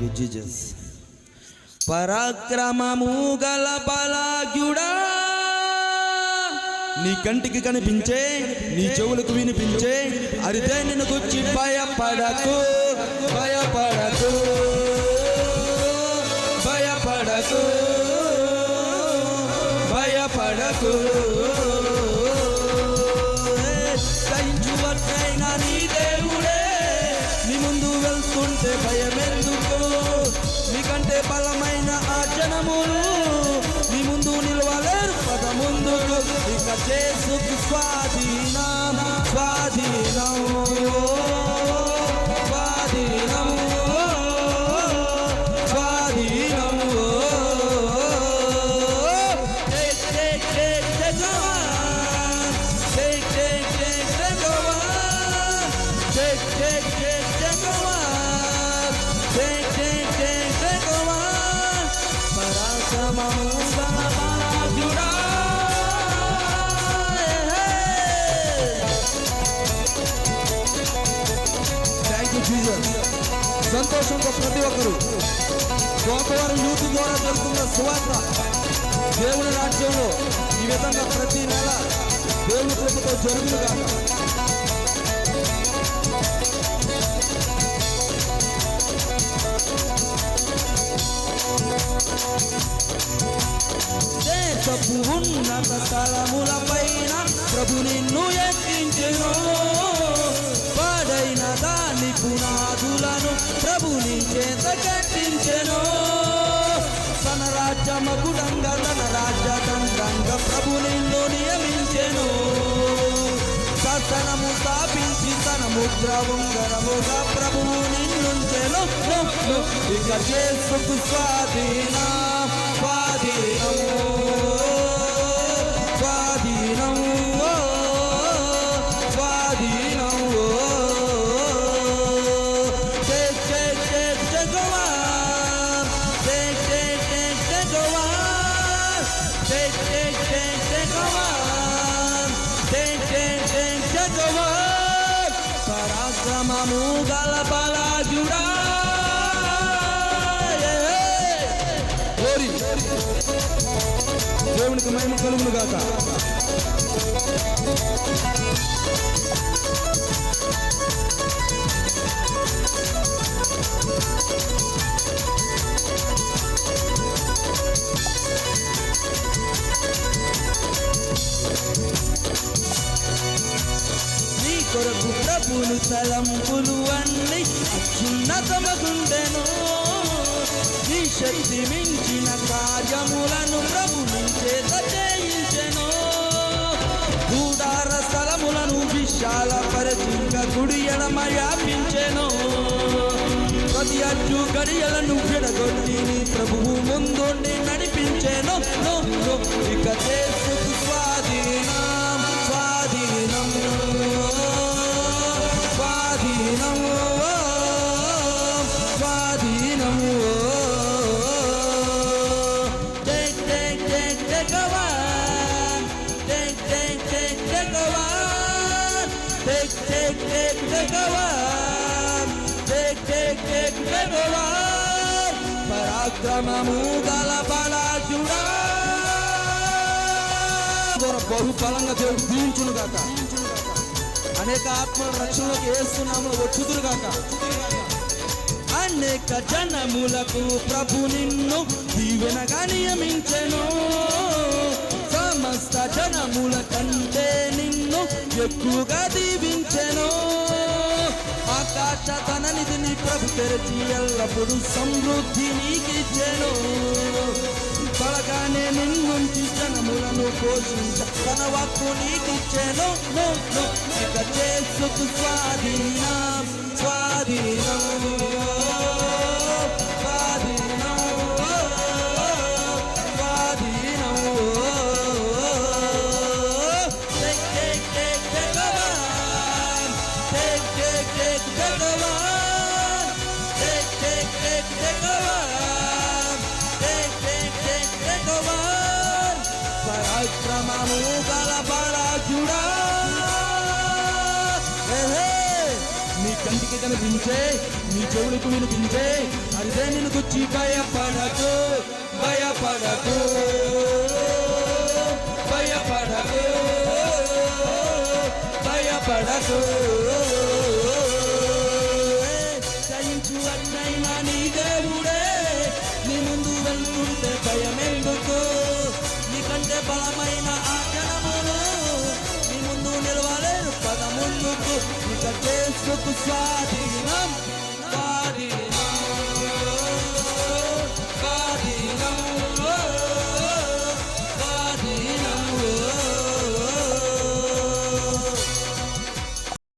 You Jesus. పరాక్రమము గల బలాఢ్యుడా, నీ కంటికి కనిపించే, నీ చెవులకు వినిపించే అరిదే నిన్ను గుచ్చి భయపడకు, భయపడకు, భయపడకు, భయపడకు. సహించువట్లైనా నీ దేవుడే నీ ముందు వెళ్తుంటే భయమెందుకు? నీకంటే బలమైన ఆ జనములు నీ ముందు నిలవలేరు పద ముందుకు. ఇక చేసుకు స్వాధీనం, స్వాధీనం, స్వాధీనం, స్వాధీనం. సంతోషంతో ప్రతి ఒక్కరు గోకవరం యూత్ ద్వారా జరుగుతున్న సువార్త దేవుని రాజ్యంలో ఈ విధంగా ప్రతి నెల దేవుని కృపతో జరుగునుగాక. దేశపు ఉన్నత స్థలముల పైన ప్రభు నిన్ను ఎక్కించెను, పాడైన దాని పునాదులను ప్రభు నీ చేత కట్టించెను. తన రాజ్యమకుడంగా తన రాజ్యదండంగా ప్రభు నిన్ను నియమించెను. శాసనము స్థాపించి తన ముద్ర ఉంగరముగా ప్రభువు నిన్నుంచెను. ఇక చేసుకు స్వాధీనం, స్వాధీనం, స్వాధీనం, స్వాధీనం. పరాక్రమము గల బలాఢ్యుడా, దేవునికి మహిమ కలుగును గాక. నీ కొరకు ప్రభులు తలంపులు అన్ని అత్యున్నతమగుండెను. నీ శక్తి మించిన కార్యములను ప్రభు నీ చేత చేయించెను. గూడార స్థలములను విశాలపరచింగా గుడి ఎడమ వ్యాపించెను. ప్రతి అడ్డు గడియలను విడగొట్టి నీ ప్రభువు ముందుండి నడిపించెను. ఇక చేసుకు స్వాధీనం, స్వాధీనం, స్వాధీనం, స్వాధీనం. పరాక్రమము గల బలాఢ్యుడా, బహుఫలంగా దేవుడు దీవించును గాక. అనేక ఆత్మల రక్షణలోకి యేసునామములో వచ్చుదురు గాక. అనేక జనములకు ప్రభు నిన్ను దీవెనగా నియమించెను. సమస్త జనముల కంటే నిన్ను ఎక్కువగా దీవించెను. ఆకాశ తన నిధిని ప్రభు తెరచి ఎల్లప్పుడు సమృద్ధి నీకిచ్చెను. త్వరగానే నిన్నుంచి జనములను పోషించ తన వాక్కు నీకిచ్చెను. ఇక చేసుకు స్వాధీనం, స్వాధీనం, స్వాధీనం, స్వాధీనం. పరాక్రమము గల బలాఢ్యుడా, కనిపించే, నీ చెవులకు వినిపించే, అదే నిన్ను గుచ్చి భయపడకు, భయపడకు, భయపడకు, భయపడకు.